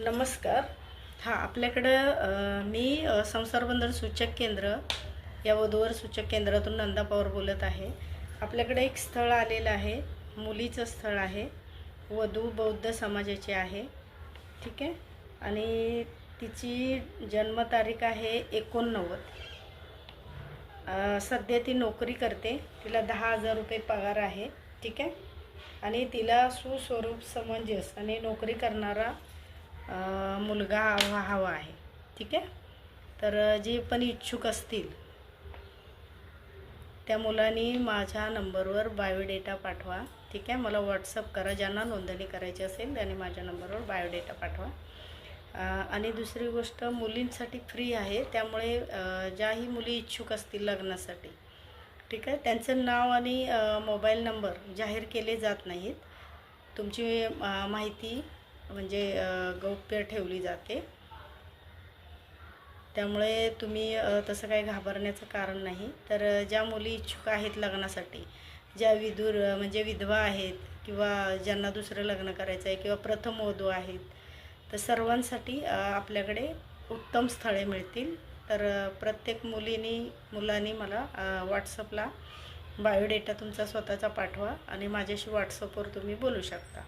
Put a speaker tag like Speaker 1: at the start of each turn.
Speaker 1: नमस्कार. हां, आपल्याकडं संसार बंधन सूचक केंद्र या वधूवर सूचक केंद्रातून नंदा पवार बोलत आहे. आपल्याकडे एक स्थळ आलेलं आहे, मुलीचं स्थळ आहे. वधू बौद्ध समाजाची आहे, ठीक आहे. आणि तिची जन्मतारीख आहे 89. सध्या ती नोकरी करते. तिला 10,000 रुपये पगार आहे, ठीक आहे. आणि तिला सुस्वरूप, समंजस आणि नोकरी करणारा मुलगा हवा आहे, ठीक आहे. तर जे पण इच्छुक असतील त्या मुलांनी माझ्या नंबरवर बायोडेटा पाठवा, ठीक आहे. मला व्हॉट्सअप करा. ज्यांना नोंदणी करायची असेल त्यांनी माझ्या नंबरवर बायोडेटा पाठवा. आणि दुसरी गोष्ट, मुलींसाठी फ्री आहे. त्यामुळे ज्याही मुली इच्छुक असतील लग्नासाठी, ठीक आहे, त्यांचं नाव आणि मोबाईल नंबर जाहीर केले जात नाहीत. तुमची माहिती म्हणजे गौप्य ठेवली जाते. त्यामुळे तुम्ही तसं काही घाबरण्याचं कारण नाही. तर ज्या मुली इच्छुक आहेत लग्नासाठी, ज्या म्हणजे विधवा आहेत किंवा ज्यांना दुसरं लग्न करायचं आहे किंवा प्रथम वधू आहेत, तर सर्वांसाठी आपल्याकडे उत्तम स्थळे मिळतील. तर प्रत्येक मुलांनी मला व्हॉट्सअपला बायोडेटा तुमचा स्वतःचा पाठवा आणि माझ्याशी व्हॉट्सअपवर तुम्ही बोलू शकता.